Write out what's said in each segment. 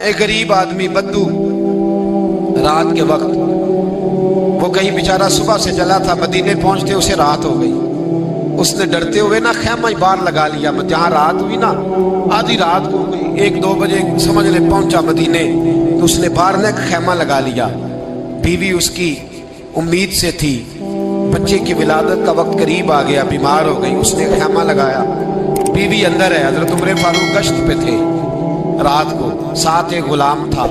ایک غریب آدمی بدو رات کے وقت وہ کہیں بیچارہ صبح سے چلا تھا، مدینے پہنچتے اسے رات ہو گئی۔ اس نے ڈرتے ہوئے نا خیمہ باہر لگا لیا، جہاں رات ہوئی نا آدھی رات ہو گئی، 1-2 بجے سمجھ لے پہنچا مدینے، تو اس نے باہر نے خیمہ لگا لیا۔ بیوی اس کی امید سے تھی، بچے کی ولادت کا وقت قریب آ گیا، بیمار ہو گئی، اس نے خیمہ لگایا۔ بیوی اندر ہے، حضرت عمر فاروق گشت پہ تھے رات کو، ساتھ ایک غلام تھا۔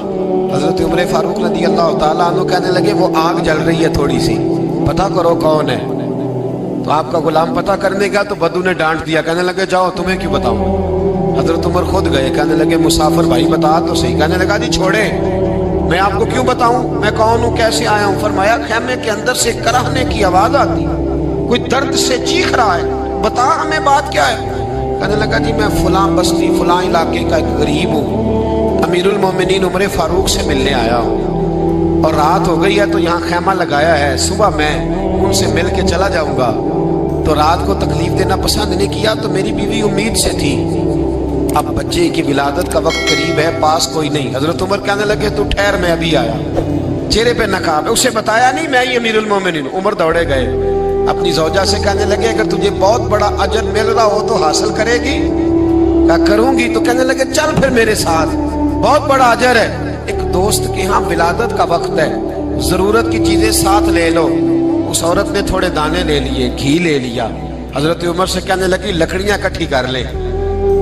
حضرت عمر فاروق رضی اللہ تعالیٰ عنہ کہنے لگے وہ آگ جل رہی ہے تھوڑی سی، پتہ کرو کون ہے۔ تو آپ کا غلام پتہ کرنے گیا تو بدو نے ڈانٹ دیا، کہنے لگے جاؤ تمہیں کیوں بتاؤں۔ حضرت عمر خود گئے، کہنے لگے مسافر بھائی بتا تو صحیح۔ کہنے لگا جی چھوڑے، میں آپ کو کیوں بتاؤں، میں کون ہوں، کیسے آیا ہوں۔ فرمایا خیمے کے اندر سے کرہنے کی آواز آتی، کوئی درد سے چیخ رہا ہے، بتا ہمیں بات کیا ہے۔ کہنے لگا جی میں فلاں بستی فلاں علاقے کا ایک غریب ہوں، امیر المومنین عمر فاروق سے ملنے آیا ہوں، اور رات ہو گئی ہے تو یہاں خیمہ لگایا ہے، صبح میں ان سے مل کے چلا جاؤں گا۔ تو رات کو تکلیف دینا پسند نہیں کیا، تو میری بیوی امید سے تھی، اب بچے کی ولادت کا وقت قریب ہے، پاس کوئی نہیں۔ حضرت عمر کہنے لگے تو ٹھہر میں ابھی آیا، چہرے پہ نقاب ہے، اسے بتایا نہیں میں ہی امیر المومنین۔ عمر دوڑے گئے، اپنی زوجہ سے کہنے لگے اگر تجھے بہت بڑا اجر مل رہا ہو تو حاصل کرے گی؟ کہا کروں گی۔ تو کہنے لگے چل پھر میرے ساتھ، بہت بڑا اجر ہے۔ ایک دوست کے ہاں ولادت کا وقت ہے، ضرورت کی چیزیں ساتھ لے لو۔ اس عورت نے تھوڑے دانے لے لیے، گھی لے لیا۔ حضرت عمر سے کہنے لگی لکڑیاں اکٹھی کر لے۔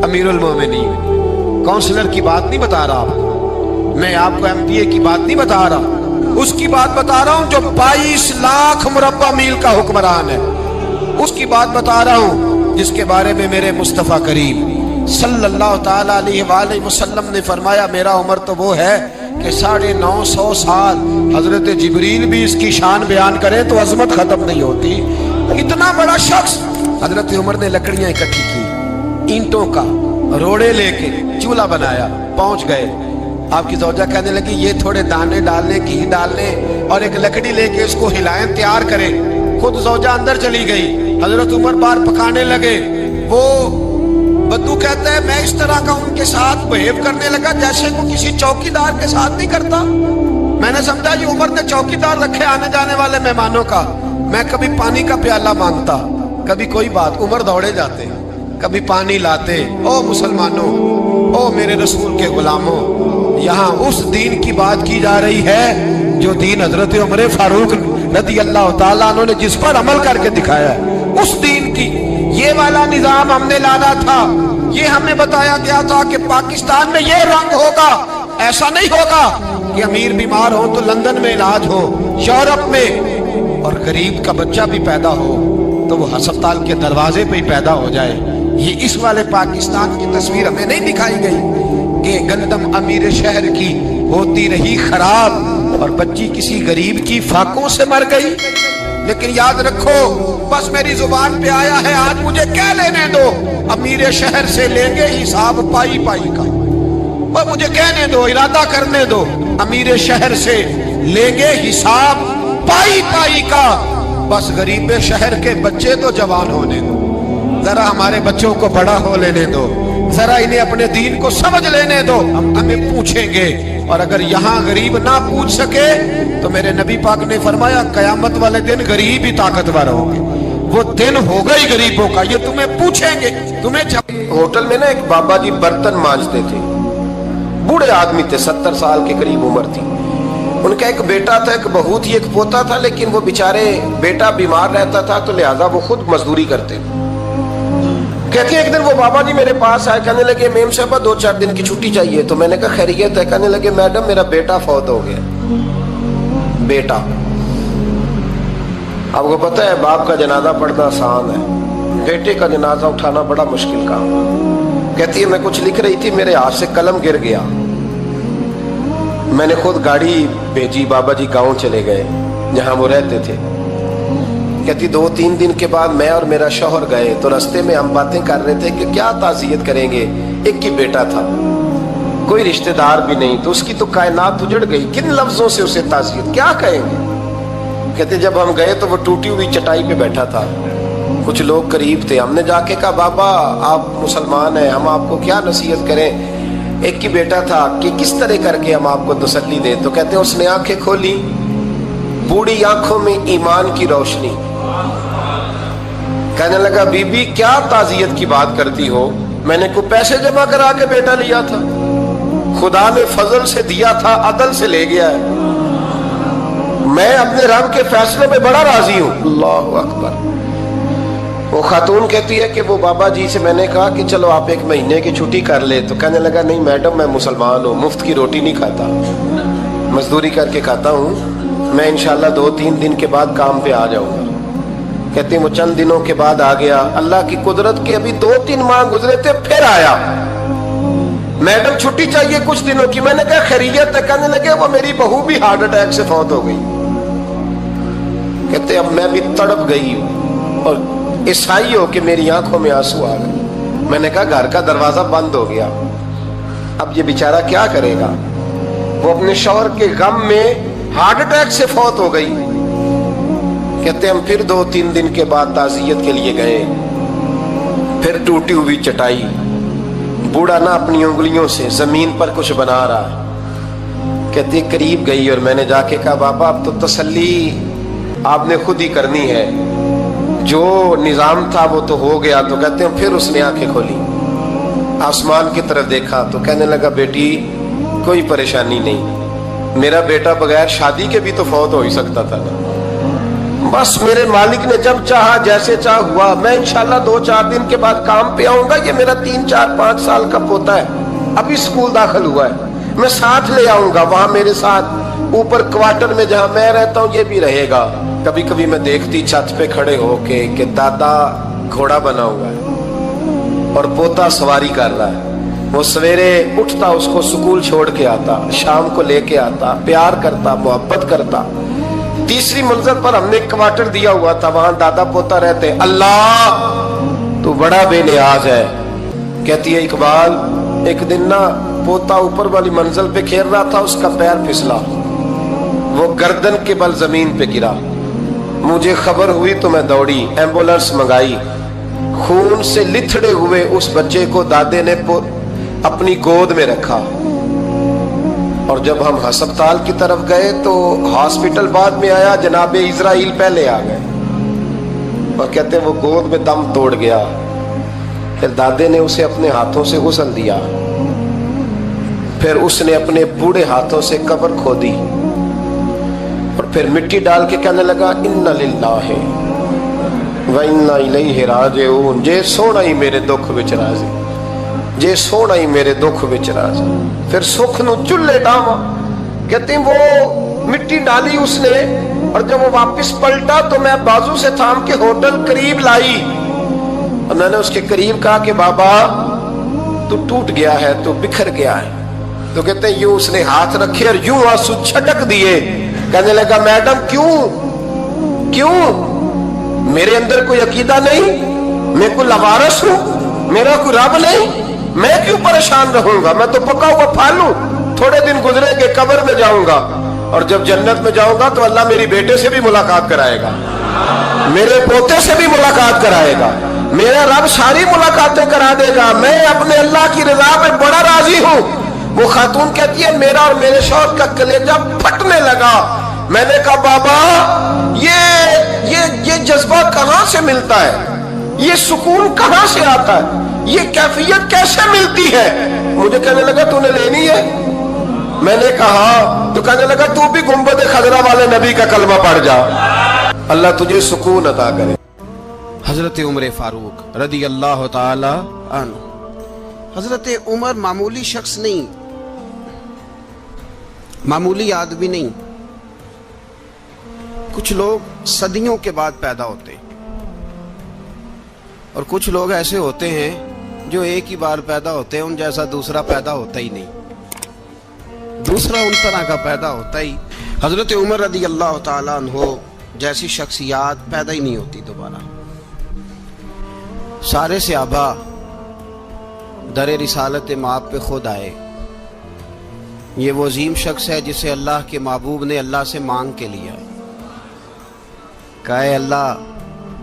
امیر المومنین کونسلر کی بات نہیں بتا رہا آپ کو، میں آپ کو ایم پی اے کی بات نہیں بتا رہا، اس کی بات بتا رہا ہوں جو 22 لاکھ مربع میل کا حکمران ہے، اس کی بات بتا رہا ہوں جس کے بارے میں میرے مصطفیٰ کریم صلی اللہ تعالیٰ علیہ وآلہ وسلم نے فرمایا میرا عمر تو وہ ہے کہ 950 سال حضرت جبریل بھی اس کی شان بیان کرے تو عظمت ختم نہیں ہوتی۔ اتنا بڑا شخص۔ حضرت عمر نے لکڑیاں اکٹھی کی، اینٹوں کا روڑے لے کے چولہا بنایا، پہنچ گئے۔ آپ کی زوجہ کہنے لگی یہ تھوڑے دانے ڈالنے، گھی ڈالنے اور ایک لکڑی لے کے اس کو ہلائیں، تیار کریں۔ خود زوجہ اندر چلی گئی، حضرت عمر باہر پکانے لگے۔ وہ بدو کہتا ہے میں اس طرح کا ان کے ساتھ بہیو کرنے لگا جیسے وہ کسی چوکیدار کے ساتھ نہیں کرتا۔ میں نے سمجھا یہ عمر نے چوکیدار رکھے آنے جانے والے مہمانوں کا۔ میں کبھی پانی کا پیالہ مانگتا، کبھی کوئی بات، عمر دوڑے جاتے، کبھی پانی لاتے۔ او مسلمانوں، او میرے رسول کے غلاموں، یہاں اس دین کی بات کی جا رہی ہے جو دین حضرت عمر فاروق رضی اللہ تعالیٰ عنہ نے جس پر عمل کر کے دکھایا ہے، اس دین کی۔ یہ والا نظام ہم نے لانا تھا، یہ ہمیں بتایا گیا تھا کہ پاکستان میں یہ رنگ ہوگا، ایسا نہیں ہوگا کہ امیر بیمار ہو تو لندن میں علاج ہو، یورپ میں، اور غریب کا بچہ بھی پیدا ہو تو وہ ہسپتال کے دروازے پہ ہی پیدا ہو جائے۔ یہ اس والے پاکستان کی تصویر ہمیں نہیں دکھائی گئی کہ گندم امیر شہر کی ہوتی رہی خراب اور بچی کسی غریب کی فاقوں سے مر گئی۔ لیکن یاد رکھو، بس میری زبان پہ آیا ہے آج، مجھے کہہ لینے دو، امیر شہر سے لیں گے حساب پائی پائی کا۔ بس مجھے کہنے دو، ارادہ کرنے دو، امیر شہر سے لیں گے حساب پائی پائی کا۔ بس غریب شہر کے بچے تو جوان ہونے دو، ذرا ہمارے بچوں کو بڑا ہو لینے دو، ذرا انہیں اپنے دین کو سمجھ لینے دو، ہم ہمیں پوچھیں گے۔ اور اگر یہاں غریب نہ پوچھ سکے تو میرے نبی پاک نے فرمایا قیامت والے دن غریب ہی طاقتور ہوں گے، وہ دن ہوگا ہی غریبوں کا، یہ تمہیں پوچھیں گے۔ ہوٹل میں نا ایک بابا جی برتن مانجتے تھے، بوڑھے آدمی تھے، 70 سال کے قریب عمر تھی۔ ان کا ایک بیٹا تھا، ایک بہو تھی، ایک پوتا تھا، لیکن وہ بیچارے بیٹا بیمار رہتا تھا تو لہٰذا وہ خود مزدوری کرتے تھے۔ کہتے ہیں ایک دن وہ بابا جی میرے پاس آئے، کہنے لگے میم صاحبہ 2-4 دن کی چھٹی چاہیے۔ تو میں نے کہا خیریت ہے؟ کہنے لگے میڈم میرا بیٹا فوت ہو گیا۔ بیٹا، آپ کو پتہ ہے باپ کا جنازہ پڑھنا آسان ہے، بیٹے کا جنازہ اٹھانا بڑا مشکل کام۔ کہتی ہے میں کچھ لکھ رہی تھی، میرے ہاتھ سے قلم گر گیا، میں نے خود گاڑی بھیجی، بابا جی گاؤں چلے گئے جہاں وہ رہتے تھے۔ کہتی 2-3 دن کے بعد میں اور میرا شوہر گئے تو رستے میں ہم باتیں کر رہے تھے کہ کیا تعزیت کریں گے، ایک ہی بیٹا تھا، کوئی رشتہ دار بھی نہیں، تو اس کی تو کائنات اجڑ گئی، کن لفظوں سے اسے تعزیت کیا کہیں گے۔ کہتے جب ہم گئے تو وہ ٹوٹی ہوئی چٹائی پہ بیٹھا تھا، کچھ لوگ قریب تھے، ہم نے جا کے کہا بابا آپ مسلمان ہیں، ہم آپ کو کیا نصیحت کریں۔ ایک ہی بیٹا تھا کہ کس طرح کر کے ہم آپ کو تسلی دیں. تو کہتے ہیں اس نے آنکھیں کھولی, بوڑھی آنکھوں میں ایمان کی روشنی. کہنے لگا بی بی کیا تعزیت کی بات کرتی ہو, میں نے کوئی پیسے جمع کرا کے بیٹا لیا تھا, خدا نے فضل سے دیا تھا, عدل سے لے گیا ہے, میں اپنے رب کے فیصلے میں بڑا راضی ہوں. اللہ اکبر. وہ خاتون کہتی ہے کہ وہ بابا جی سے میں نے کہا کہ چلو آپ 1 مہینے کی چھٹی کر لے. تو کہنے لگا نہیں میڈم میں مسلمان ہوں, مفت کی روٹی نہیں کھاتا, مزدوری کر کے کھاتا ہوں, میں انشاءاللہ 2-3 دن کے بعد کام پہ آ جاؤں گا. کہتے ہیں وہ چند دنوں کے بعد آ گیا. اللہ کی قدرت کے ابھی 2-3 ماہ گزرے تھے, پھر آیا. میڈم چھٹی چاہیے کچھ دنوں کی. میں نے کہا خیریت ہے؟ کہنے لگے وہ میری بہو بھی ہارٹ اٹیک سے فوت ہو گئی. کہتے اب میں بھی تڑپ گئی ہوں اور عیسائی ہو کہ میری آنکھوں میں آنسو آ گئے. میں نے کہا گھر کا دروازہ بند ہو گیا, اب یہ بیچارہ کیا کرے گا. وہ اپنے شوہر کے غم میں ہارٹ اٹیک سے فوت ہو گئی. کہتے ہم پھر 2-3 دن کے بعد تعزیت کے لیے گئے. پھر ٹوٹی ہوئی چٹائی, بوڑھا نہ اپنی انگلیوں سے زمین پر کچھ بنا رہا. کہتے قریب گئی اور میں نے جا کے کہا بابا اب تو تسلی آپ نے خود ہی کرنی ہے, جو نظام تھا وہ تو ہو گیا. تو کہتے ہیں پھر اس نے آنکھیں کھولی, آسمان کی طرف دیکھا تو کہنے لگا بیٹی کوئی پریشانی نہیں, میرا بیٹا بغیر شادی کے بھی تو فوت ہو ہی سکتا تھا نا, بس میرے مالک نے جب چاہا جیسے چاہ ہوا. میں انشاءاللہ 2-4 دن کے بعد کام پہ آؤں گا. یہ میرا 3-4-5 سال کا پوتا ہے, ابھی اسکول داخل ہوا ہے, میں ساتھ لے آؤں گا. وہاں میرے ساتھ اوپر کوارٹر میں جہاں میں رہتا ہوں یہ بھی رہے گا. کبھی کبھی میں دیکھتی چھت پہ کھڑے ہو کے کہ دادا گھوڑا بنا ہوا ہے اور پوتا سواری کر رہا ہے. وہ سویرے اٹھتا, اس کو سکول چھوڑ کے آتا, شام کو لے کے آتا, پیار کرتا, محبت کرتا. 3ری منزل پر ہم نے کوارٹر دیا ہوا تھا, وہاں دادا پوتا رہتے. اللہ تو بڑا بے نیاز ہے. کہتی ہے اقبال ایک دن نا پوتا اوپر والی منزل پہ کھیل رہا تھا, اس کا پیر پھسلا, وہ گردن کے بل زمین پہ گرا. مجھے خبر ہوئی تو میں دوڑی, ایمبولینس منگائی. خون سے لتھڑے ہوئے اس بچے کو دادے نے اپنی گود میں رکھا. اور جب ہم ہسپتال کی طرف گئے تو ہاسپٹل بعد میں آیا, جناب اسرائیل پہلے آ گئے اور کہتے ہیں وہ گود میں دم توڑ گیا. پھر دادے نے اسے اپنے ہاتھوں سے غسل دیا, پھر اس نے اپنے بوڑھے ہاتھوں سے قبر کھودی اور پھر مٹی ڈال کے کہنے لگا انا للہ و انا الیہ راجعون. جے سونا ہی میرے دکھ وچ راضی, جے سونا ہی میرے دکھ وچ راضی. پھر سکھ نو چلے ڈاواں. کہتے ہیں وہ مٹی ڈالی اس نے, اور جب وہ واپس پلٹا تو میں بازو سے تھام کے ہوٹل قریب لائی اور میں نے اس کے قریب کہا کہ بابا تو ٹوٹ گیا ہے, تو بکھر گیا ہے. تو کہتے ہیں یوں اس نے ہاتھ رکھے اور یوں آنسو چھٹک دیے. کہنے لگا میڈم کیوں میرے اندر کوئی عقیدہ نہیں, میں کوئی لوارث ہوں, میرا کوئی رب نہیں, میں کیوں پریشان رہوں گا, میں تو پکا ہوا پھل ہوں. تھوڑے دن گزرے کہ قبر میں جاؤں گا, اور جب جنت میں جاؤں گا تو اللہ میری بیٹے سے بھی ملاقات کرائے گا, میرے پوتے سے بھی ملاقات کرائے گا, میرا رب ساری ملاقاتیں کرا دے گا. میں اپنے اللہ کی رضا پہ بڑا راضی ہوں. وہ خاتون کہتی ہے میرا اور میرے شوہر کا کلیجہ پھٹنے لگا. میں نے کہا بابا یہ جذبہ کہاں سے ملتا ہے, یہ سکون کہاں سے آتا ہے, یہ کیفیت کیسے ملتی ہے. مجھے کہنے لگا تو نے لینی ہے. میں نے کہا, تو کہنے لگا تو بھی گنبد خضرا والے نبی کا کلمہ پڑھ جا, اللہ تجھے سکون عطا کرے. حضرت عمر فاروق رضی اللہ تعالی عنہ. حضرت عمر معمولی شخص نہیں, معمولی آدمی نہیں. کچھ لوگ صدیوں کے بعد پیدا ہوتے ہیں اور کچھ لوگ ایسے ہوتے ہیں جو ایک ہی بار پیدا ہوتے ہیں, ان جیسا دوسرا پیدا ہوتا ہی نہیں, دوسرا ان طرح کا پیدا ہوتا ہی. حضرت عمر رضی اللہ تعالیٰ عنہ جیسی شخصیات پیدا ہی نہیں ہوتی دوبارہ. سارے صحابہ در رسالت مآب پہ خود آئے. یہ وہ عظیم شخص ہے جسے اللہ کے محبوب نے اللہ سے مانگ کے لیا ہے, کہا اے اللہ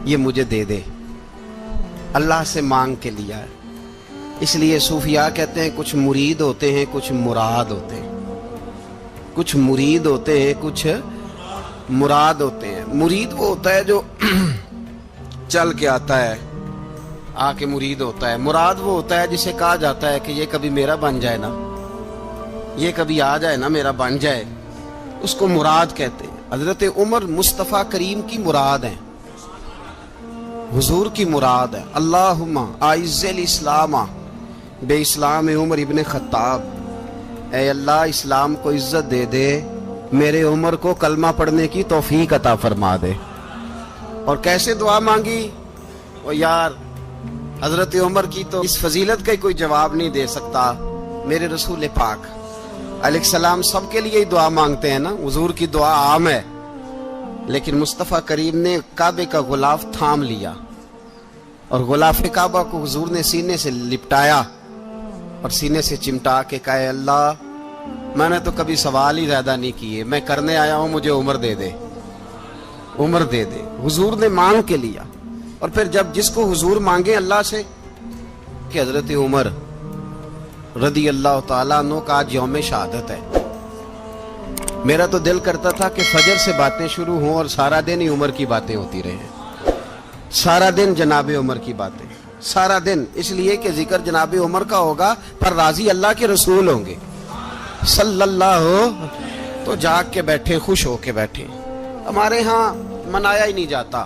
یہ مجھے دے دے, اللہ سے مانگ کے لیا ہے. اس لیے صوفیاء کہتے ہیں کچھ مرید ہوتے ہیں کچھ مراد ہوتے ہیں. کچھ مرید ہوتے ہیں کچھ مراد ہوتے ہیں. مرید وہ ہوتا ہے جو چل کے آتا ہے آ کے مرید ہوتا ہے. مراد وہ ہوتا ہے جسے کہا جاتا ہے کہ یہ کبھی میرا بن جائے نا, یہ کبھی آ جائے نا, میرا بن جائے, اس کو مراد کہتے ہیں. حضرت عمر مصطفیٰ کریم کی مراد ہیں, حضور کی مراد ہے. اللہم اعز الاسلام بے اسلام عمر ابن خطاب, اے اللہ اسلام کو عزت دے دے, میرے عمر کو کلمہ پڑھنے کی توفیق عطا فرما دے. اور کیسے دعا مانگی؟ او یار حضرت عمر کی تو اس فضیلت کا کوئی جواب نہیں دے سکتا. میرے رسول پاک علیہ السلام سب کے لیے ہی دعا مانگتے ہیں نا, حضور کی دعا عام ہے, لیکن مصطفیٰ کریم نے کعبے کا غلاف تھام لیا اور غلاف کعبہ کو حضور نے سینے سے لپٹایا اور سینے سے چمٹا کے کہا اے اللہ میں نے تو کبھی سوال ہی زیادہ نہیں کیے, میں کرنے آیا ہوں, مجھے عمر دے دے, عمر دے دے. حضور نے مانگ کے لیا. اور پھر جب جس کو حضور مانگے اللہ سے کہ حضرت عمر رضی اللہ تعالیٰ عنہ کا آج یوم شہادت ہے, میرا تو دل کرتا تھا کہ فجر سے باتیں شروع ہوں اور سارا دن ہی عمر کی باتیں ہوتی رہیں, سارا دن جناب عمر کی باتیں, سارا دن. اس لیے کہ ذکر جناب عمر کا ہوگا پر راضی اللہ کے رسول ہوں گے صلی اللہ ہو, تو جاگ کے بیٹھے, خوش ہو کے بیٹھے. ہمارے ہاں منایا ہی نہیں جاتا.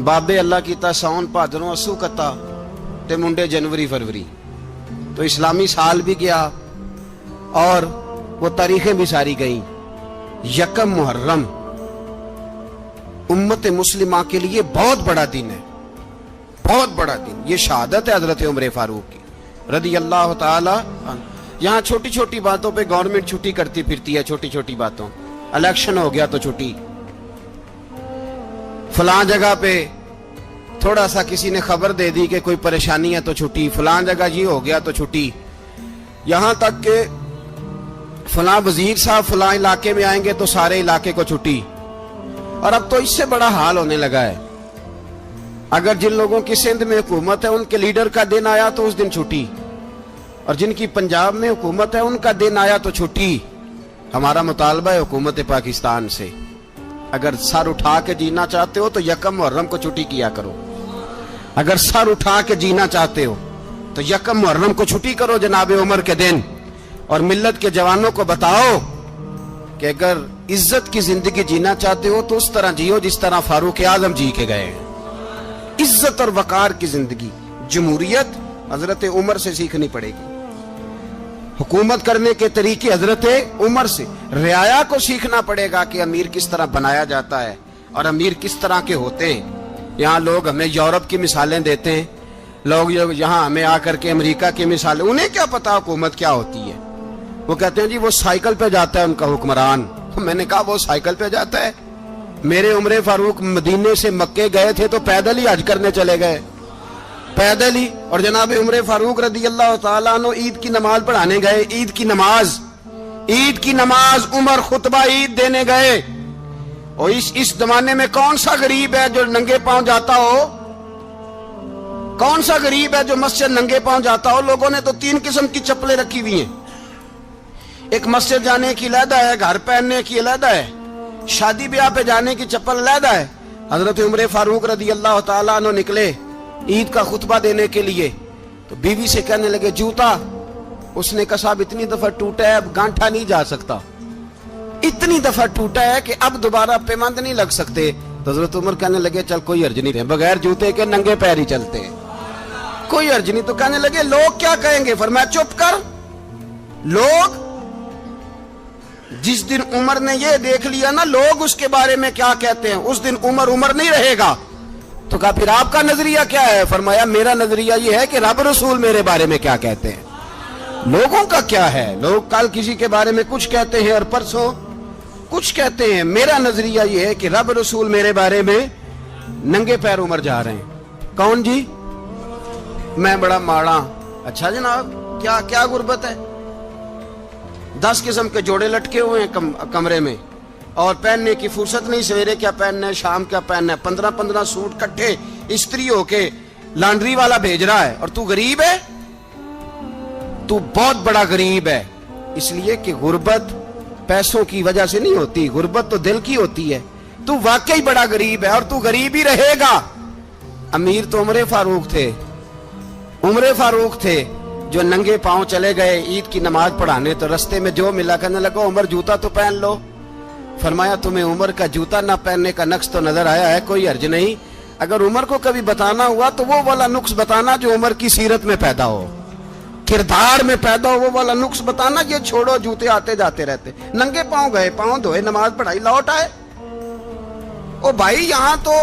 بابے اللہ کیتا ساؤن بھادروں اسو کتا تے منڈے جنوری فروری, تو اسلامی سال بھی گیا اور وہ تاریخیں بھی ساری گئیں. یکم محرم امت مسلمہ کے لیے بہت بڑا دن ہے, بہت بڑا دن. یہ شہادت ہے حضرت عمر فاروق کی رضی اللہ تعالی عنہ. یہاں چھوٹی چھوٹی باتوں پہ گورنمنٹ چھٹی کرتی پھرتی ہے, چھوٹی چھوٹی باتوں. الیکشن ہو گیا تو چھٹی, فلاں جگہ پہ تھوڑا سا کسی نے خبر دے دی کہ کوئی پریشانی ہے تو چھٹی, فلاں جگہ یہ ہو گیا تو چھٹی. یہاں تک کہ فلاں وزیر صاحب فلاں علاقے میں آئیں گے تو سارے علاقے کو چھٹی. اور اب تو اس سے بڑا حال ہونے لگا ہے, اگر جن لوگوں کی سندھ میں حکومت ہے ان کے لیڈر کا دن آیا تو اس دن چھٹی, اور جن کی پنجاب میں حکومت ہے ان کا دن آیا تو چھٹی. ہمارا مطالبہ ہے حکومت پاکستان سے, اگر سر اٹھا کے جینا چاہتے ہو تو یکم محرم کو چھٹی کیا کرو. اگر سر اٹھا کے جینا چاہتے ہو تو یکم محرم کو چھٹی کرو جناب عمر کے دن. اور ملت کے جوانوں کو بتاؤ کہ اگر عزت کی زندگی جینا چاہتے ہو تو اس طرح جیو جس طرح فاروق اعظم جی کے گئے ہیں. عزت اور وقار کی زندگی. جمہوریت حضرت عمر سے سیکھنی پڑے گی, حکومت کرنے کے طریقے حضرت عمر سے. رعایا کو سیکھنا پڑے گا کہ امیر کس طرح بنایا جاتا ہے اور امیر کس طرح کے ہوتے ہیں. یہاں لوگ ہمیں یورپ کی مثالیں دیتے ہیں, لوگ یہاں ہمیں آ کر کے امریکہ کی مثالیں, انہیں کیا پتا حکومت کیا ہوتی ہے. وہ کہتے ہیں جی وہ سائیکل پہ جاتا ہے ان کا حکمران. میں نے کہا وہ سائیکل پہ جاتا ہے؟ میرے عمر فاروق مدینے سے مکے گئے تھے تو پیدل ہی حج کرنے چلے گئے, پیدل ہی. اور جناب عمر فاروق رضی اللہ تعالیٰ عنہ عید کی نماز پڑھانے گئے. عید کی نماز عمر خطبہ عید دینے گئے. اور اس زمانے میں کون سا غریب ہے جو ننگے پاؤں جاتا ہو؟ کون سا غریب ہے جو مسجد ننگے پاؤں جاتا ہو؟ لوگوں نے تو 3 قسم کی چپلیں رکھی ہوئی ہیں. ایک مسجد جانے کی علیحدہ ہے, گھر پہننے کی علیحدہ ہے, شادی بیاہ پہ جانے کی چپل علیحدہ ہے. حضرت عمر فاروق رضی اللہ تعالیٰ عنہ نکلے عید کا خطبہ دینے کے لیے تو بیوی سے کہنے لگے جوتا. اس نے کہا صاحب اتنی دفعہ ٹوٹا ہے اب گانٹھا نہیں جا سکتا, اتنی دفعہ ٹوٹا ہے کہ اب دوبارہ پیمند نہیں لگ سکتے. تو حضرت عمر کہنے لگے چل کوئی حرج نہیں, بغیر جوتے کے ننگے پیر ہی چلتے ہیں, کوئی حرج نہیں. تو کہنے لگے لوگ کیا کہیں گے؟ فرمایا چپ کر. لوگ جس دن عمر نے یہ دیکھ لیا نا لوگ اس کے بارے میں کیا کہتے ہیں, اس دن عمر نہیں رہے گا. تو کہا پھر آپ کا نظریہ کیا ہے؟ فرمایا میرا نظریہ یہ ہے کہ رب رسول میرے بارے میں کیا کہتے ہیں. لوگوں کا کیا ہے؟ لوگ کل کسی کے بارے میں کچھ کہتے ہیں اور پرسوں کچھ کہتے ہیں. میرا نظریہ یہ ہے کہ رب رسول میرے بارے میں ننگے پیر عمر جا رہے ہیں. کون جی؟ میں بڑا ماڑا. اچھا جناب کیا غربت ہے؟ 10 قسم کے جوڑے لٹکے ہوئے ہیں کمرے میں اور پہننے کی فرصت نہیں. سویرے کیا پہننا ہے, شام کیا پہننا ہے, 15 سوٹ کٹھے استری ہو کے لانڈری والا بھیج رہا ہے اور تو غریب ہے. تو بہت بڑا غریب ہے، اس لیے کہ غربت پیسوں کی وجہ سے نہیں ہوتی، غربت تو دل کی ہوتی ہے، تو واقعی بڑا غریب ہے اور تو غریب ہی رہے گا۔ امیر تو عمر فاروق تھے، عمر فاروق تھے جو ننگے پاؤں چلے گئے عید کی نماز پڑھانے، تو رستے میں جو ملا کہنے لگا عمر جوتا تو پہن لو۔ فرمایا تمہیں عمر کا جوتا نہ پہننے کا نقص تو نظر آیا ہے، کوئی حرج نہیں، اگر عمر کو کبھی بتانا ہوا تو وہ والا نقص بتانا جو عمر کی سیرت میں پیدا ہو، کردار میں پیدا ہو، وہ والا نقص بتانا، یہ چھوڑو جوتے آتے جاتے رہتے۔ ننگے پاؤں گئے، پاؤں دھوئے، نماز پڑھائی، لوٹ آئے۔ او بھائی یہاں تو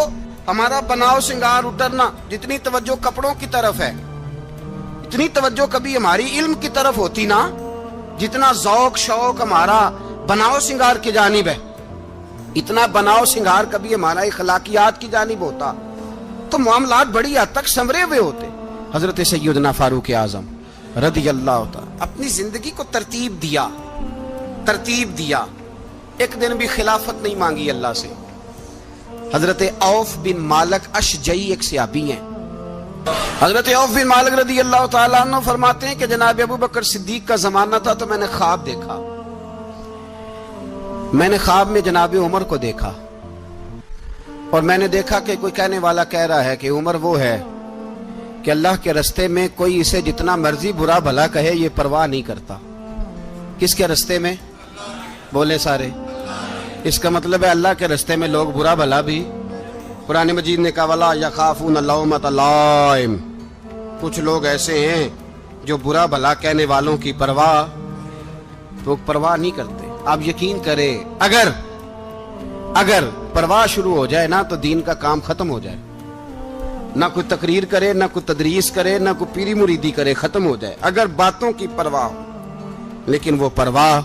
ہمارا بناؤ سنگار اترنا، جتنی توجہ کپڑوں کی طرف ہے اتنی توجہ کبھی ہماری علم کی طرف ہوتی نا، جتنا ذوق شوق ہمارا بناؤ سنگار کی جانب ہے، اتنا بناؤ سنگار کبھی ہمارا اخلاقیات کی جانب ہوتا تو معاملات بڑی حد تک سنورے ہوئے ہوتے۔ حضرت سیدنا فاروق اعظم رضی اللہ تعالی اپنی زندگی کو ترتیب دیا، ایک دن بھی خلافت نہیں مانگی اللہ سے۔ حضرت عوف بن مالک اشجعی ایک صحابی ہیں، حضرت عوف بن مالک رضی اللہ تعالیٰ عنہ فرماتے ہیں کہ جناب ابو بکر صدیق کا زمانہ تھا تو میں نے خواب دیکھا، میں نے خواب میں جناب عمر کو دیکھا، اور میں نے دیکھا کہ کوئی کہنے والا کہہ رہا ہے کہ عمر وہ ہے کہ اللہ کے رستے میں کوئی اسے جتنا مرضی برا بھلا کہے یہ پرواہ نہیں کرتا۔ کس کے رستے میں؟ بولے سارے۔ اس کا مطلب ہے اللہ کے رستے میں لوگ برا بھلا بھی، قرآن مجید نے کہا وَلَا يَخَافُونَ لَوْمَةَ لَائِمٍ، کچھ لوگ ایسے ہیں جو برا بھلا کہنے والوں کی پرواہ نہیں کرتے۔ آپ یقین کریں اگر پرواہ شروع ہو جائے نا تو دین کا کام ختم ہو جائے، نہ کوئی تقریر کرے، نہ کوئی تدریس کرے، نہ کوئی پیری مریدی کرے، ختم ہو جائے اگر باتوں کی پرواہ ہو۔ لیکن وہ پرواہ،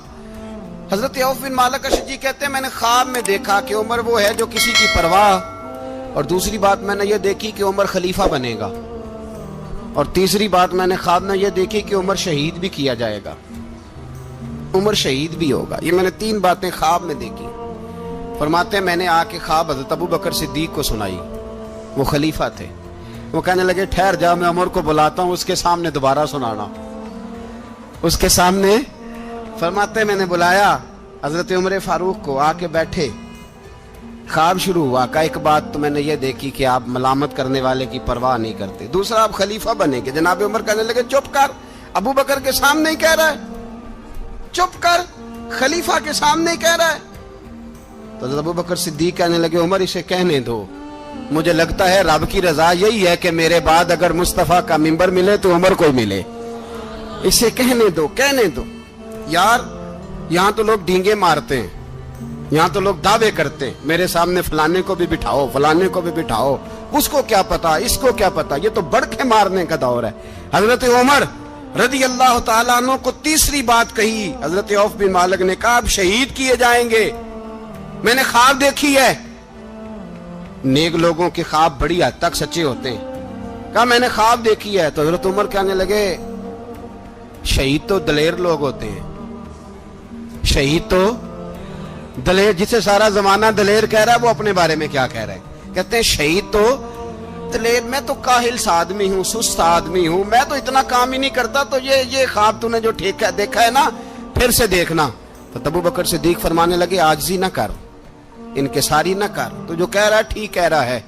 حضرت عوف بن مالک اشجعی کہتے ہیں میں نے خواب میں دیکھا کہ عمر وہ ہے جو کسی کی پرواہ، اور دوسری بات میں نے یہ دیکھی کہ عمر خلیفہ بنے گا، اور تیسری بات میں نے خواب میں یہ دیکھی کہ عمر شہید بھی کیا جائے گا، عمر شہید بھی ہوگا۔ یہ میں نے 3 باتیں خواب میں دیکھی۔ فرماتے ہیں میں نے آ کے خواب حضرت ابو بکر صدیق کو سنائی، وہ خلیفہ تھے، وہ کہنے لگے ٹھہر جا میں عمر کو بلاتا ہوں، اس کے سامنے دوبارہ سنانا، اس کے سامنے۔ فرماتے ہیں میں نے بلایا حضرت عمر فاروق کو، آ کے بیٹھے، خواب شروع ہوا، کہ ایک بات تو میں نے یہ دیکھی کہ آپ ملامت کرنے والے کی پرواہ نہیں کرتے، دوسرا آپ خلیفہ بنے گے۔ جناب عمر کہنے لگے چپ کر، ابو بکر کے سامنے ہی کہہ رہا ہے، چپ کر، خلیفہ کے سامنے ہی کہہ رہا ہے۔ تو حضرت ابو بکر صدیق کہنے لگے عمر اسے کہنے دو، مجھے لگتا ہے رب کی رضا یہی ہے کہ میرے بعد اگر مصطفیٰ کا منبر ملے تو عمر کو ملے، اسے کہنے دو۔ یار یہاں تو لوگ ڈینگے مارتے ہیں، یہاں تو لوگ دعوے کرتے ہیں میرے سامنے فلانے کو بھی بٹھاؤ، فلانے کو بھی بٹھاؤ، اس کو کیا پتا، اس کو کیا پتا، یہ تو بڑکے مارنے کا دور ہے۔ حضرت عمر رضی اللہ تعالیٰ عنہ کو تیسری بات کہی، حضرت عوف بن مالک نے کہا آپ شہید کیے جائیں گے، میں نے خواب دیکھی ہے۔ نیک لوگوں کے خواب بڑی حد تک سچے ہوتے ہیں، کہا میں نے خواب دیکھی ہے۔ تو حضرت عمر کہنے لگے شہید تو دلیر لوگ ہوتے ہیں، شہید تو دلیر، جسے سارا زمانہ دلیر کہہ رہا ہے وہ اپنے بارے میں کیا کہہ رہے ہیں؟ کہتے ہیں شہید تو دلیر، میں تو کاہل سا آدمی ہوں، سست آدمی ہوں، میں تو اتنا کام ہی نہیں کرتا، تو یہ خواب تو نے جو دیکھا ہے نا پھر سے دیکھنا۔ تو ابو بکر صدیق فرمانے لگے عاجزی نہ کر، انکساری نہ کر، تو جو کہہ رہا ہے ٹھیک کہہ رہا ہے،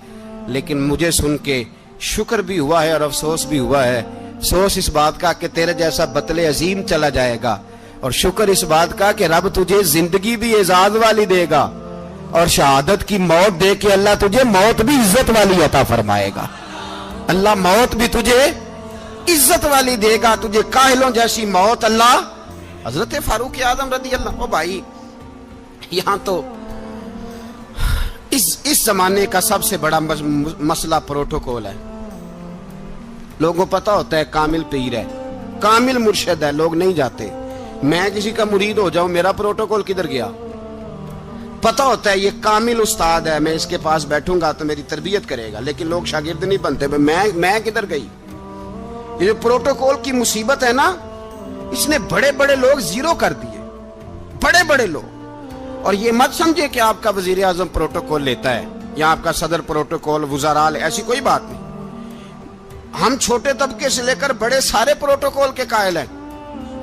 لیکن مجھے سن کے شکر بھی ہوا ہے اور افسوس بھی ہوا ہے۔ افسوس اس بات کا کہ تیرے جیسا بطل عظیم چلا جائے گا، اور شکر اس بات کا کہ رب تجھے زندگی بھی اعزاز والی دے گا، اور شہادت کی موت دے کے اللہ تجھے موت بھی عزت والی عطا فرمائے گا۔ اللہ موت بھی تجھے عزت والی دے گا، تجھے کاہلوں جیسی موت اللہ۔ حضرت فاروق اعظم رضی اللہ، او بھائی یہاں تو اس زمانے کا سب سے بڑا مسئلہ پروٹوکول ہے۔ لوگوں پتہ ہوتا ہے کامل پیر ہے، کامل مرشد ہے، لوگ نہیں جاتے۔ میں کسی کا مرید ہو جاؤں، میرا پروٹوکول کدھر گیا؟ پتہ ہوتا ہے یہ کامل استاد ہے، میں اس کے پاس بیٹھوں گا تو میری تربیت کرے گا، لیکن لوگ شاگرد نہیں بنتے، میں کدھر گئی؟ یہ جو پروٹوکول کی مصیبت ہے نا، اس نے بڑے بڑے لوگ زیرو کر دیے، بڑے بڑے لوگ۔ اور یہ مت سمجھے کہ آپ کا وزیر اعظم پروٹوکول لیتا ہے یا آپ کا صدر پروٹوکول، وزراء، ایسی کوئی بات نہیں۔ ہم چھوٹے طبقے سے لے کر بڑے سارے پروٹوکول کے قائل ہیں،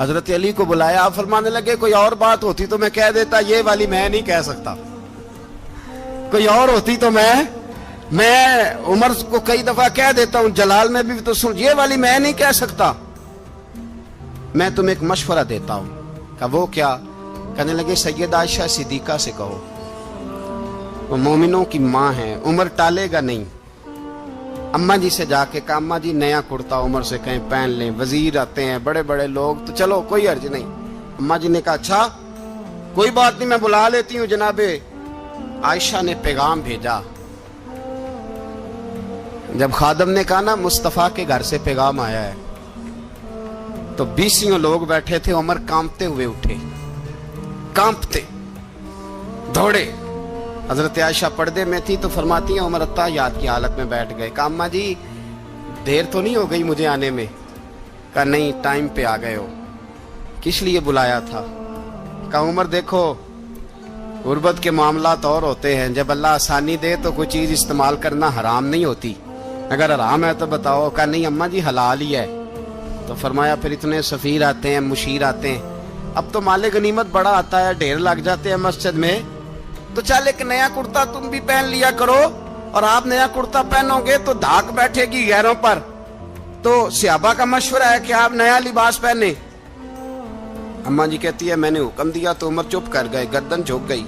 حضرت علی کو بلایا, آپ فرمانے لگے کوئی اور بات ہوتی تو میں کہہ دیتا, یہ والی میں نہیں کہہ سکتا. کوئی اور ہوتی تو میں عمر کو کئی دفعہ کہہ دیتا ہوں, جلال میں بھی تو سن, یہ والی میں نہیں کہہ سکتا. میں تمہیں ایک مشورہ دیتا ہوں. کہ وہ کیا؟ کہنے لگے سیدہ عائشہ صدیقہ سے کہو, وہ مومنوں کی ماں ہیں, عمر ٹالے گا نہیں. اماں جی سے جا کے کہا اماں جی نیا کرتا عمر سے کہیں پہن لیں, وزیر آتے ہیں بڑے بڑے لوگ, تو چلو کوئی حرج نہیں. اماں جی نے کہا اچھا کوئی بات نہیں, میں بلا لیتی ہوں. جناب عائشہ نے پیغام بھیجا. جب خادم نے کہا نا مصطفیٰ کے گھر سے پیغام آیا ہے, تو 20 لوگ بیٹھے تھے. عمر کانپتے ہوئے اٹھے, کانپتے دوڑے. حضرت عائشہ پردے میں تھی تو فرماتی ہیں عمر یاد کی حالت میں بیٹھ گئے. کہا اماں جی دیر تو نہیں ہو گئی مجھے آنے میں؟ کہا نہیں, ٹائم پہ آ گئے ہو. کس لیے بلایا تھا؟ کہا عمر دیکھو غربت کے معاملات اور ہوتے ہیں, جب اللہ آسانی دے تو کوئی چیز استعمال کرنا حرام نہیں ہوتی, اگر حرام ہے تو بتاؤ. کہا نہیں اماں جی حلال ہی ہے. تو فرمایا پھر اتنے سفیر آتے ہیں, مشیر آتے ہیں, اب تو مال غنیمت بڑا آتا ہے, ڈھیر لگ جاتے ہیں مسجد میں, تو چل ایک نیا کرتا تم بھی پہن لیا کرو, اور آپ نیا کرتا پہنو گے تو دھاک بیٹھے گی غیروں پر. تو صحابہ کا مشورہ ہے کہ آپ نیا لباس پہنے. اماں جی کہتی ہے میں نے حکم دیا تو عمر چپ کر گئے, گردن جھک گئی.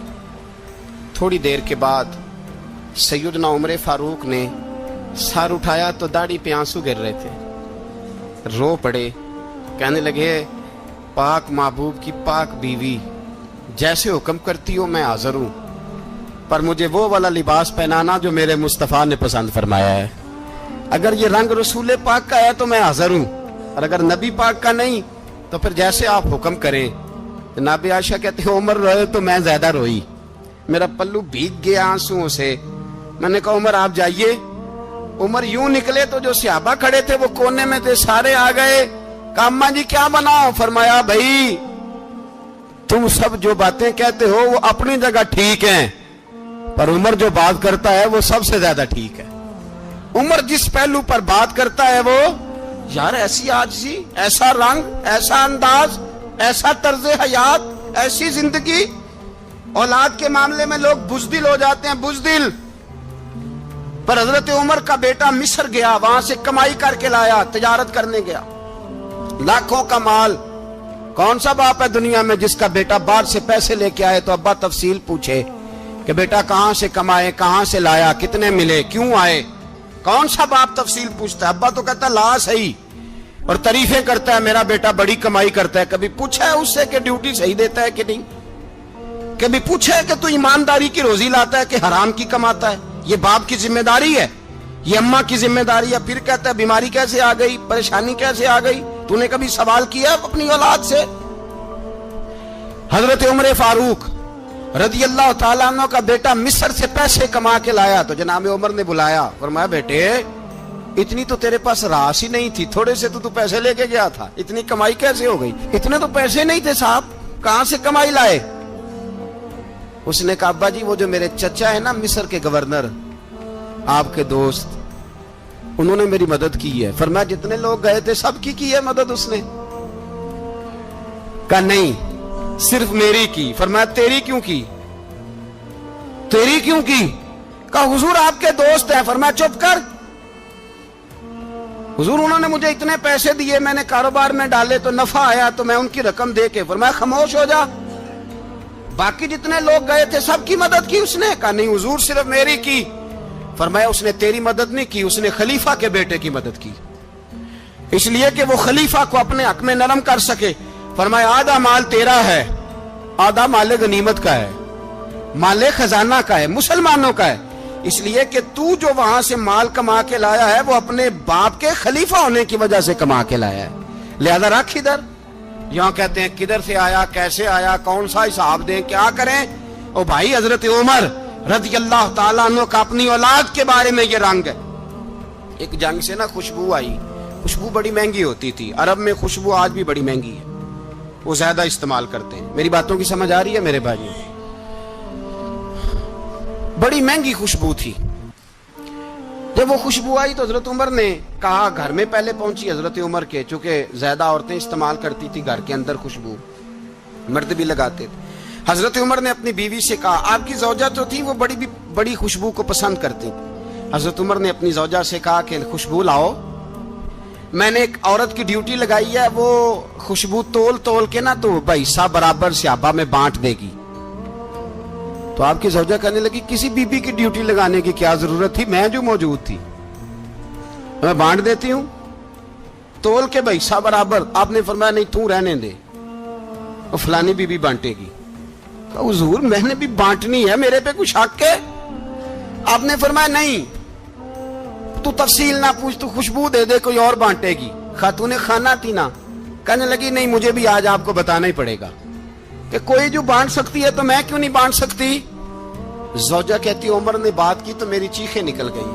تھوڑی دیر کے بعد سیدنا عمر فاروق نے سر اٹھایا تو داڑھی پہ آنسو گر رہے تھے, رو پڑے. کہنے لگے پاک محبوب کی پاک بیوی, جیسے حکم کرتی ہو میں حاضر ہوں, پر مجھے وہ والا لباس پہنانا جو میرے مصطفیٰ نے پسند فرمایا ہے. اگر یہ رنگ رسول پاک کا ہے تو میں حاضر ہوں, اور اگر نبی پاک کا نہیں تو پھر جیسے آپ حکم کریں. جناب عائشہ کہتے ہیں عمر روئے تو میں زیادہ روئی, میرا پلو بھیگ گیا آنسوؤں سے. میں نے کہا عمر آپ جائیے. عمر یوں نکلے تو جو صحابہ کھڑے تھے وہ کونے میں تھے, سارے آ گئے. کہا اماں جی کیا بناؤ؟ فرمایا بھائی تم سب جو باتیں کہتے ہو وہ اپنی جگہ ٹھیک ہیں, پر عمر جو بات کرتا ہے وہ سب سے زیادہ ٹھیک ہے. عمر جس پہلو پر بات کرتا ہے وہ, یار ایسی عاجزی, ایسا رنگ, ایسا انداز, ایسا طرز حیات, ایسی زندگی. اولاد کے معاملے میں لوگ بزدل ہو جاتے ہیں, بزدل. پر حضرت عمر کا بیٹا مصر گیا, وہاں سے کمائی کر کے لایا, تجارت کرنے گیا, لاکھوں کا مال. کون سا باپ ہے دنیا میں جس کا بیٹا باہر سے پیسے لے کے آئے تو ابا تفصیل پوچھے کہ بیٹا کہاں سے کمائے, کہاں سے لایا, کتنے ملے, کیوں آئے؟ کون سا باپ تفصیل پوچھتا ہے؟ ابا تو کہتا ہے لا صحیح, اور تعریفیں کرتا ہے میرا بیٹا بڑی کمائی کرتا ہے. کبھی پوچھا ہے اس سے کہ ڈیوٹی صحیح دیتا ہے کہ نہیں؟ کبھی پوچھا ہے کہ تو ایمانداری کی روزی لاتا ہے کہ حرام کی کماتا ہے؟ یہ باپ کی ذمہ داری ہے, یہ اماں کی ذمہ داری ہے. پھر کہتا ہے بیماری کیسے آ گئی, پریشانی کیسے آ گئی, تو نے کبھی سوال کیا اپنی اولاد سے؟ حضرت عمر فاروق رضی اللہ تعالیٰ عنہ کا بیٹا مصر سے پیسے کما کے لایا تو جناب عمر نے بلایا, فرمایا بیٹے اتنی تو تیرے پاس راس ہی نہیں تھی, تھوڑے سے تو پیسے لے کے گیا تھا, اتنی کمائی کیسے ہو گئی؟ اتنے تو پیسے نہیں تھے صاحب, کہاں سے کمائی لائے؟ اس نے کہا ابا جی وہ جو میرے چچا ہے نا مصر کے گورنر, آپ کے دوست, انہوں نے میری مدد کی ہے. فرمایا جتنے لوگ گئے تھے سب کی ہے مدد اس نے؟ کہا نہیں صرف میری کی. فرمایا تیری کیوں کی؟ تیری کیوں کی؟ کہا حضور آپ کے دوست ہیں. فرمایا چپ کر, حضور انہوں نے مجھے اتنے پیسے دیے, میں نے کاروبار میں ڈالے تو نفع آیا تو میں ان کی رقم دے کے. فرمایا خاموش ہو جا, باقی جتنے لوگ گئے تھے سب کی مدد کی اس نے؟ کہا نہیں حضور صرف میری کی. فرمایا اس نے تیری مدد نہیں کی, اس نے خلیفہ کے بیٹے کی مدد کی, اس لیے کہ وہ خلیفہ کو اپنے حق میں نرم کر سکے. فرمایا آدھا مال تیرا ہے, آدھا مال غنیمت کا ہے, مال خزانہ کا ہے, مسلمانوں کا ہے, اس لیے کہ تو جو وہاں سے مال کما کے لایا ہے وہ اپنے باپ کے خلیفہ ہونے کی وجہ سے کما کے لایا ہے, لہذا رکھ ادھر. یہاں کہتے ہیں کدھر سے آیا, کیسے آیا, کون سا حساب دیں, کیا کریں؟ او بھائی حضرت عمر رضی اللہ تعالیٰ عنہ کا اپنی اولاد کے بارے میں یہ رنگ ہے. ایک جنگ سے نا خوشبو آئی, خوشبو بڑی مہنگی ہوتی تھی, عرب میں خوشبو آج بھی بڑی مہنگی ہے, وہ زیادہ استعمال کرتے ہیں. میری باتوں کی سمجھ آ رہی ہے میرے بھائیوں؟ بڑی مہنگی خوشبو تھی. جب وہ خوشبو آئی تو حضرت عمر نے کہا, گھر میں پہلے پہنچی حضرت عمر کے, چونکہ زیادہ عورتیں استعمال کرتی تھی گھر کے اندر خوشبو, مرد بھی لگاتے تھے. حضرت عمر نے اپنی بیوی سے کہا, آپ کی زوجہ جو تھی وہ بڑی خوشبو کو پسند کرتی تھی. حضرت عمر نے اپنی زوجہ سے کہا کہ خوشبو لاؤ, میں نے ایک عورت کی ڈیوٹی لگائی ہے, وہ خوشبو تول کے نا تو حصہ برابر صحابہ میں بانٹ دے گی. تو آپ کی زوجہ کہنے لگی, کسی بی بی کی ڈیوٹی لگانے کی کیا ضرورت تھی, میں جو موجود تھی میں بانٹ دیتی ہوں تول کے حصہ برابر. آپ نے فرمایا نہیں تو رہنے دے, وہ فلانی بی بی بانٹے گی. حضور میں نے بھی بانٹنی ہے, میرے پہ کچھ حق ہے؟ آپ نے فرمایا نہیں, تو تفصیل نہ پوچھ, تو خوشبو دے دے, کوئی اور بانٹے گی. خاتون خانہ تھی نا, کہنے لگی نہیں مجھے بھی آج آپ کو بتانا ہی پڑے گا کہ کوئی جو بانٹ سکتی ہے تو میں کیوں نہیں بانٹ سکتی. زوجہ کہتی عمر نے بات کی تو میری چیخیں نکل گئی.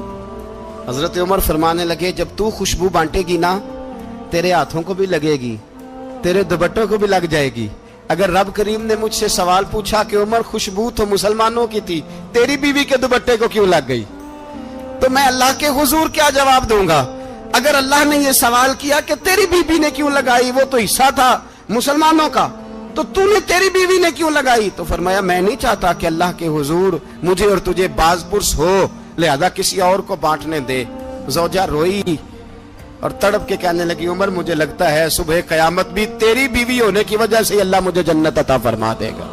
حضرت عمر فرمانے لگے, جب تو خوشبو بانٹے گی نا تیرے ہاتھوں کو بھی لگے گی, تیرے دوپٹوں کو بھی لگ جائے گی. اگر رب کریم نے مجھ سے سوال پوچھا کہ عمر خوشبو تو مسلمانوں کی تھی, تیری بیوی کے دوپٹے کو کیوں لگ گئی, تو میں اللہ کے حضور کیا جواب دوں گا؟ اگر اللہ نے یہ سوال کیا کہ تیری بیوی نے کیوں لگائی, وہ تو حصہ تھا مسلمانوں کا, تو نے تیری بیوی نے کیوں لگائی؟ تو فرمایا میں نہیں چاہتا کہ اللہ کے حضور مجھے اور تجھے باز پرس ہو, لہذا کسی اور کو بانٹنے دے. زوجہ روئی اور تڑپ کے کہنے لگی, عمر مجھے لگتا ہے صبح قیامت بھی تیری بیوی ہونے کی وجہ سے اللہ مجھے جنت عطا فرما دے گا,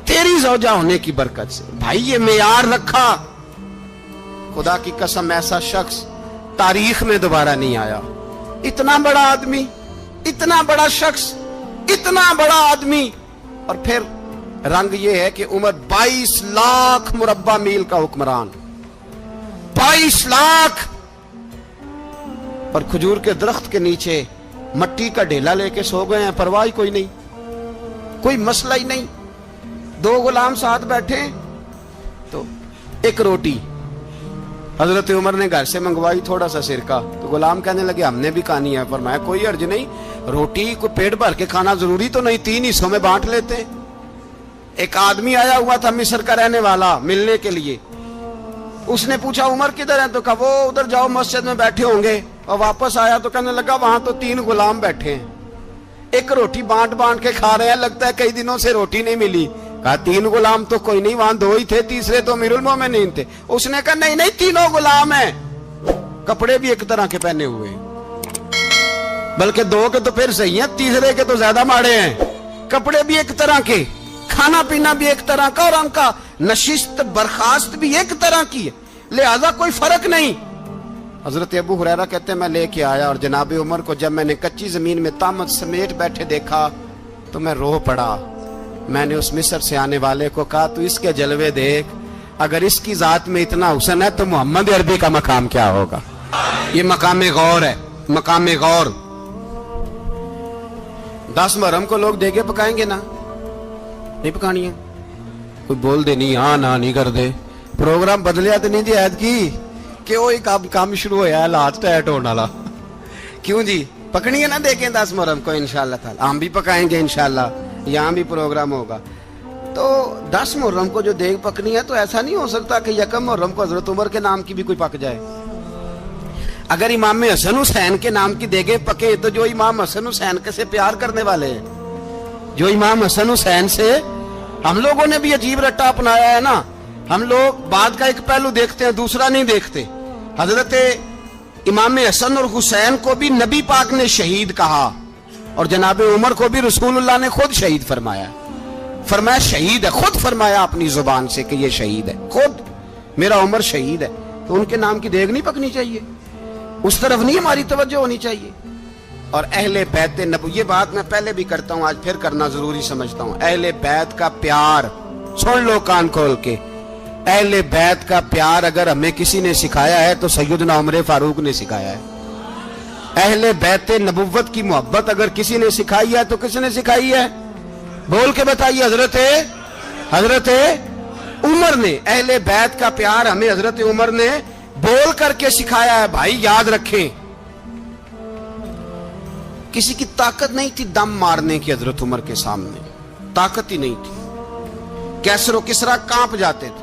تیری زوجہ ہونے کی برکت سے. بھائی یہ معیار رکھا, خدا کی قسم ایسا شخص تاریخ میں دوبارہ نہیں آیا. اتنا بڑا آدمی, اتنا بڑا شخص, اتنا بڑا آدمی, اور پھر رنگ یہ ہے کہ عمر 22 لاکھ مربع میل کا حکمران, 22 لاکھ, اور کھجور کے درخت کے نیچے مٹی کا ڈھیلا لے کے سو گئے ہیں, پرواہ کوئی نہیں, کوئی مسئلہ ہی نہیں. 2 غلام ساتھ بیٹھے تو ایک روٹی حضرت عمر نے گھر سے منگوائی, تھوڑا سا سرکہ, تو غلام کہنے لگے ہم نے بھی کھانی ہے. فرمایا کوئی حرج نہیں, روٹی کو پیٹ بھر کے کھانا ضروری تو نہیں, 3 حصوں میں بانٹ لیتے. ایک آدمی آیا ہوا تھا مصر کا رہنے والا ملنے کے لیے, اس نے پوچھا عمر کدھر ہیں, تو کہا وہ ادھر جاؤ مسجد میں بیٹھے ہوں گے. اور واپس آیا تو کہنے لگا وہاں تو 3 غلام بیٹھے ہیں, ایک روٹی بانٹ کے کھا رہے ہیں, لگتا ہے کئی دنوں سے روٹی نہیں ملی. کہا 3 غلام تو کوئی نہیں, وہاں 2 ہی تھے, تیسرے تو امیر المومنین تھے. اس نے کہا نہیں 3 غلام ہیں, کپڑے بھی ایک طرح کے پہنے ہوئے, بلکہ 2 کے تو پھر صحیح ہیں, تیسرے کے تو زیادہ ماڑے ہیں. کپڑے بھی ایک طرح کے, کھانا پینا بھی ایک طرح کا, اور ان کا نشست برخاست بھی ایک طرح کی ہے, لہذا کوئی فرق نہیں. حضرت ابو ہریرہ کہتے ہیں میں لے کے آیا, اور جناب عمر کو جب میں نے کچی زمین میں تامت سمیٹ بیٹھے دیکھا تو میں رو پڑا. میں نے اس مصر سے آنے والے کو کہا تو اس کے جلوے دیکھ, اگر اس کی ذات میں اتنا حسن ہے تو محمد عربی کا مقام کیا ہوگا. یہ مقام غور ہے, مقام غور. 10 محرم کو لوگ دیگے پکائیں گے نا, نہیں پکانی ہے, کوئی بول دے نہیں, ہاں نہ نہیں کر دے, پروگرام بدلیا تو نہیں جی عید کی کہ وہ کام شروع ہوا ہے لاسٹ ٹائٹ ہونے والا, کیوں جی پکنی ہے نا دیکھیں 10 محرم کو انشاءاللہ تعالی, ہم بھی پکائیں گے انشاءاللہ, یہاں بھی پروگرام ہوگا. تو 10 محرم کو جو دیگ پکنی ہے تو ایسا نہیں ہو سکتا کہ 1 محرم کو حضرت عمر کے نام کی بھی کوئی پک جائے. اگر امام حسن حسین کے نام کی دیگیں پکے تو جو امام حسن حسین کے سے پیار کرنے والے ہیں, جو امام حسن حسین سے, ہم لوگوں نے بھی عجیب رٹا اپنایا ہے نا, ہم لوگ بات کا ایک پہلو دیکھتے ہیں دوسرا نہیں دیکھتے. حضرت امام حسن اور حسین کو بھی نبی پاک نے شہید کہا, اور جناب عمر کو بھی رسول اللہ نے خود شہید فرمایا. فرمایا شہید ہے, خود فرمایا اپنی زبان سے کہ یہ شہید ہے, خود میرا عمر شہید ہے. تو ان کے نام کی دیگ نہیں پکنی چاہیے, اس طرف نہیں ہماری توجہ ہونی چاہیے. اور اہل بیت نبو, یہ بات میں پہلے بھی کرتا ہوں, آج پھر کرنا ضروری سمجھتا ہوں. اہل بیت کا پیار سن لو کان کھول کے, اہل بیت کا پیار اگر ہمیں کسی نے سکھایا ہے تو سیدنا عمر فاروق نے سکھایا ہے. اہل بیت نبوت کی محبت اگر کسی نے سکھائی ہے تو کس نے سکھائی ہے؟ بول کے بتائیے. حضرت عمر نے. اہل بیت کا پیار ہمیں حضرت عمر نے بول کر کے سکھایا ہے. بھائی یاد رکھیں, کسی کی طاقت نہیں تھی دم مارنے کی حضرت عمر کے سامنے, طاقت ہی نہیں تھی. کیسر و کسرا کانپ جاتے تھے,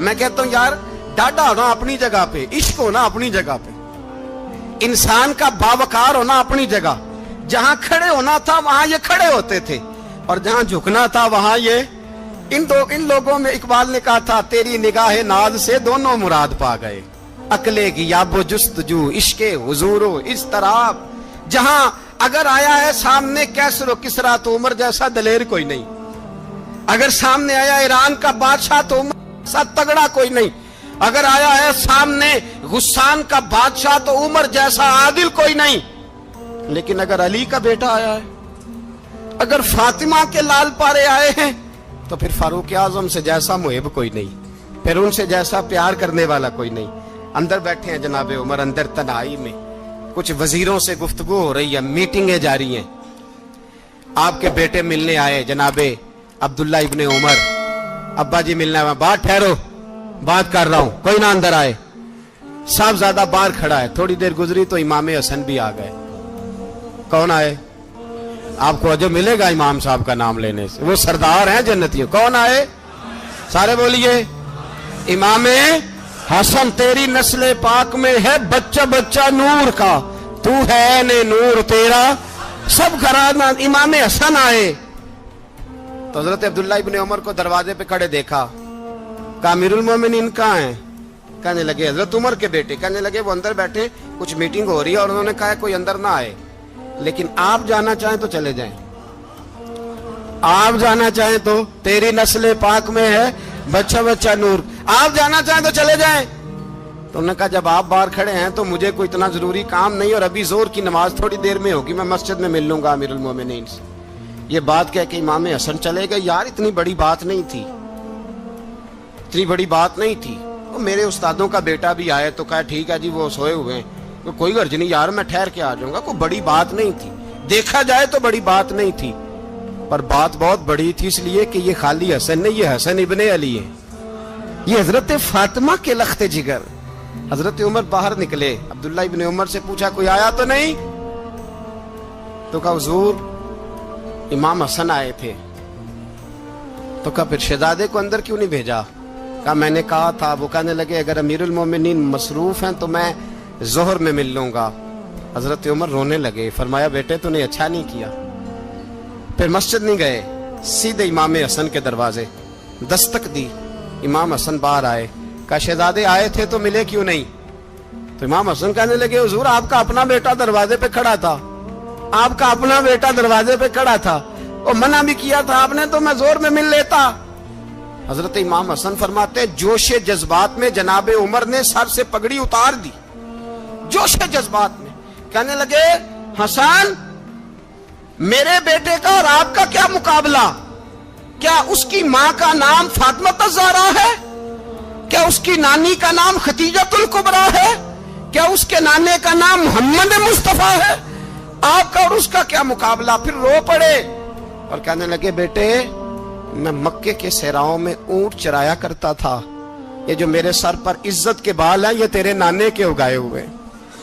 میں کہتا ہوں یار ڈاڈا ہونا اپنی جگہ پہ، عشق ہونا اپنی جگہ پہ، انسان کا باوقار ہونا اپنی جگہ، جہاں کھڑے ہونا تھا وہاں یہ کھڑے ہوتے تھے، اور جہاں جھکنا تھا وہاں یہ ان لوگوں میں اقبال نے کہا تھا تیری نگاہ ناز سے دونوں مراد پا گئے، عقلے کی یاب و جستجو، عشق حضور و اضطراب، جہاں اگر آیا ہے سامنے کیسر و کسرا تو عمر جیسا دلیر کوئی نہیں، اگر سامنے آیا ایران کا بادشاہ تو عمر جیسا تگڑا کوئی نہیں، اگر آیا ہے سامنے غسان کا بادشاہ تو عمر جیسا عادل کوئی نہیں، لیکن اگر علی کا بیٹا آیا ہے، اگر فاطمہ کے لال پارے آئے ہیں تو پھر فاروق اعظم سے جیسا محب کوئی نہیں، پھر ان سے جیسا پیار کرنے والا کوئی نہیں۔ اندر بیٹھے ہیں جناب عمر، اندر تنہائی میں کچھ وزیروں سے گفتگو ہو رہی ہے، میٹنگیں جاری ہیں، آپ کے بیٹے ملنے آئے جناب عبداللہ ابن عمر، ابا جی ملنا ہے، بات ٹھہرو بات کر رہا ہوں، کوئی نہ اندر آئے، صاحبزادہ باہر کھڑا ہے، تھوڑی دیر گزری تو امام حسن بھی آ گئے۔ کون آئے؟ آپ کو جو ملے گا امام صاحب کا نام لینے سے، وہ سردار ہیں جنتیوں۔ کون آئے؟ سارے بولیے، امام حسن تیری نسل پاک میں ہے بچہ بچہ نور کا، تو ہے نے نور تیرا سب گھرانہ۔ امام حسن آئے تو حضرت عبداللہ ابن عمر کو دروازے پہ کھڑے دیکھا، کہا امیر المومنین کہاں ہیں؟ کہنے لگے حضرت عمر کے بیٹے، کہنے لگے وہ اندر بیٹھے، کچھ میٹنگ ہو رہی ہے اور انہوں نے کہا کوئی اندر نہ آئے، لیکن آپ جانا چاہیں تو چلے جائیں، آپ جانا چاہیں تو، تیری نسل پاک میں ہے بچہ بچہ نور، آپ جانا چاہیں تو چلے جائیں۔ تو انہوں نے کہا جب آپ باہر کھڑے ہیں تو مجھے کوئی اتنا ضروری کام نہیں، اور ابھی زور کی نماز تھوڑی دیر میں ہوگی، میں مسجد میں مل لوں گا امیر المومنین سے۔ یہ بات کہہ کہ امام حسن چلے گئے۔ یار اتنی بڑی بات نہیں تھی، اتنی بڑی بات نہیں تھی، وہ میرے استادوں کا بیٹا بھی آئے تو کہا ٹھیک ہے جی وہ سوئے ہوئے ہیں، کوئی غرض نہیں یار میں ٹھہر کے آ جاؤں گا، کوئی بڑی بات نہیں تھی، دیکھا جائے تو بڑی بات نہیں تھی، پر بات بہت بڑی تھی، اس لیے کہ یہ خالی حسن نہیں، یہ حسن ابن علی ہے، یہ حضرت فاطمہ کے لخت جگر۔ حضرت عمر باہر نکلے، عبداللہ ابن عمر سے پوچھا کوئی آیا تو نہیں؟ تو کہا حضور امام حسن آئے تھے۔ تو کہا پھر شہزادے کو اندر کیوں نہیں بھیجا؟ کہا میں نے کہا تھا، وہ کہنے لگے اگر امیر المومنین مصروف ہیں تو میں ظہر میں مل لوں گا۔ حضرت عمر رونے لگے، فرمایا بیٹے تو نے اچھا نہیں کیا۔ پھر مسجد نہیں گئے، سیدھے امام حسن کے دروازے دستک دی، امام حسن باہر آئے، کہا شہزادے آئے تھے تو ملے کیوں نہیں؟ تو امام حسن کہنے لگے حضور آپ کا اپنا بیٹا دروازے پہ کھڑا تھا، آپ کا اپنا بیٹا دروازے پہ کھڑا تھا، اور منع بھی کیا تھا آپ نے تو میں زور میں مل لیتا۔ حضرت امام حسن فرماتے جوش جذبات میں جناب عمر نے سر سے پگڑی اتار دی، جوش جذبات میں کہنے لگے حسن میرے بیٹے کا اور آپ کا کیا مقابلہ؟ کیا اس کی ماں کا نام فاطمہ الزہرا ہے؟ کیا اس کی نانی کا نام خدیجۃ الکبریٰ ہے؟ کیا اس کے نانے کا نام محمد مصطفیٰ ہے؟ آپ کا اور اس کا کیا مقابلہ؟ پھر رو پڑے اور کہنے لگے بیٹے میں مکے کے صحراؤں میں اونٹ چرایا کرتا تھا، یہ جو میرے سر پر عزت کے بال ہیں یہ تیرے نانے کے اگائے ہوئے،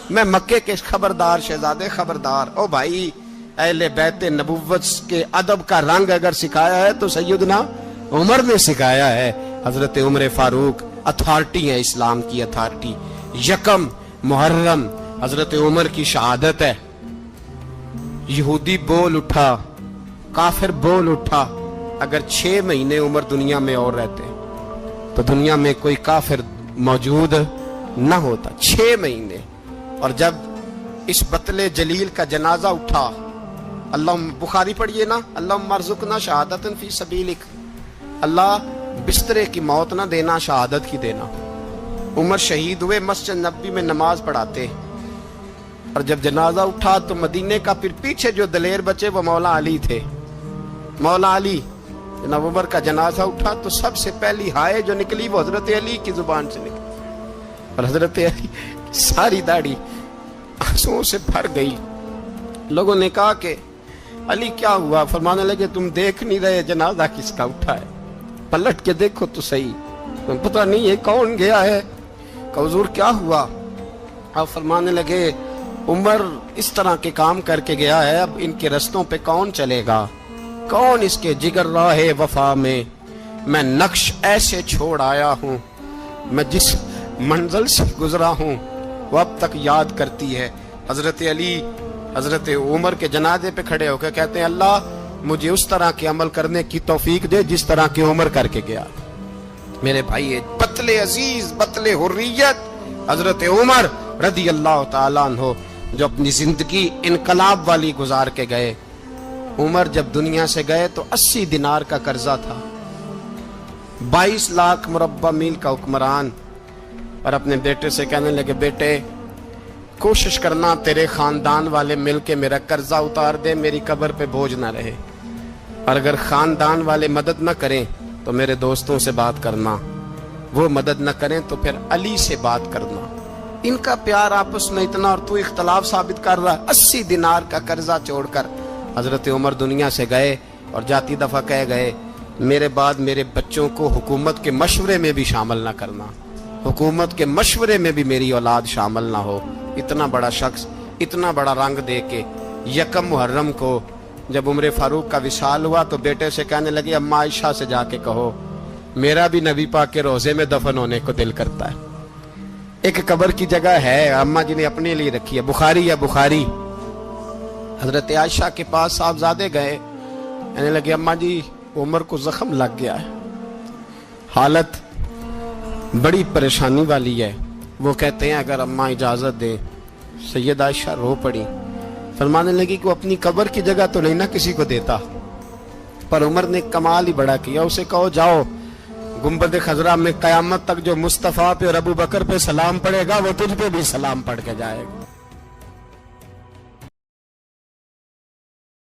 میں مکے کے خبردار شہزادے خبردار۔ او بھائی اہل بیت نبوت کے ادب کا رنگ اگر سکھایا ہے تو سیدنا عمر نے سکھایا ہے۔ حضرت عمر فاروق اتھارٹی ہے، اسلام کی اتھارٹی۔ یکم محرم حضرت عمر کی شہادت ہے، یہودی بول اٹھا، کافر بول اٹھا، اگر 6 مہینے عمر دنیا میں اور رہتے تو دنیا میں کوئی کافر موجود نہ ہوتا، 6 مہینے۔ اور جب اس بطل جلیل کا جنازہ اٹھا، اللہ بخاری پڑھیے نا، اللہم ارزقنا شہادت فی سبیلک، اللہ بسترے کی موت نہ دینا، شہادت کی دینا۔ عمر شہید ہوئے، مسجد نبوی میں نماز پڑھاتے، اور جب جنازہ اٹھا تو مدینے کا پھر پیچھے جو دلیر بچے وہ مولا علی تھے، مولا علی۔ جناب عمر کا جنازہ اٹھا تو سب سے پہلی ہائے جو نکلی وہ حضرت علی کی زبان سے نکلی، اور حضرت علی ساری داڑھی آنسوؤں سے بھر گئی۔ لوگوں نے کہا کہ علی کیا ہوا؟ فرمانے لگے تم دیکھ نہیں رہے جنازہ کس کا اٹھا ہے، پلٹ کے دیکھو تو صحیح، پتہ نہیں یہ کون گیا ہے۔ کہ حضور کیا ہوا؟ آپ فرمانے لگے عمر اس طرح کے کام کر کے گیا ہے، اب ان کے رستوں پہ کون چلے گا؟ کون اس کے جگر راہ وفا میں؟ میں نقش ایسے چھوڑ آیا ہوں میں جس منزل سے گزرا ہوں وہ اب تک یاد کرتی ہے۔ حضرت علی حضرت عمر کے جنازے پہ کھڑے ہو کے کہتے ہیں اللہ مجھے اس طرح کے عمل کرنے کی توفیق دے جس طرح کی عمر کر کے گیا۔ میرے بھائی بطل عزیز بطل حریت حضرت عمر رضی اللہ تعالیٰ عنہ جو اپنی زندگی انقلاب والی گزار کے گئے۔ عمر جب دنیا سے گئے تو 80 دینار کا قرضہ تھا، 22 لاکھ مربع میل کا حکمران، اور اپنے بیٹے سے کہنے لگے بیٹے کوشش کرنا تیرے خاندان والے مل کے میرا قرضہ اتار دے، میری قبر پہ بوجھ نہ رہے، اور اگر خاندان والے مدد نہ کریں تو میرے دوستوں سے بات کرنا، وہ مدد نہ کریں تو پھر علی سے بات کرنا۔ ان کا پیار آپس میں اتنا اور تو اختلاف ثابت کر رہا ہے۔ 80 دینار کا قرضہ چھوڑ کر حضرت عمر دنیا سے گئے اور جاتی دفعہ کہہ گئے میرے بعد میرے بچوں کو حکومت کے مشورے میں بھی شامل نہ کرنا، حکومت کے مشورے میں بھی میری اولاد شامل نہ ہو۔ اتنا بڑا شخص اتنا بڑا رنگ دے کے یکم محرم کو جب عمر فاروق کا وصال ہوا تو بیٹے سے کہنے لگے اماں عائشہ سے جا کے کہو میرا بھی نبی پاک کے روزے میں دفن ہونے کو دل کرتا ہے۔ ایک قبر کی جگہ ہے اماں جی نے اپنے لیے رکھی ہے، بخاری یا بخاری۔ حضرت عائشہ کے پاس صاحبزادے گئے، کہنے لگے اماں جی عمر کو زخم لگ گیا ہے، حالت بڑی پریشانی والی ہے۔ وہ کہتے ہیں اگر اماں اجازت دیں۔ سید عائشہ رو پڑی، فرمانے لگی کہ وہ اپنی قبر کی جگہ تو نہیں نہ کسی کو دیتا، پر عمر نے کمال ہی بڑا کیا، اسے کہو جاؤ گنبد خضرا میں قیامت تک جو مصطفیٰ پہ اور ابو بکر پہ سلام پڑے گا وہ تجھ پہ بھی سلام پڑھ کے جائے گا۔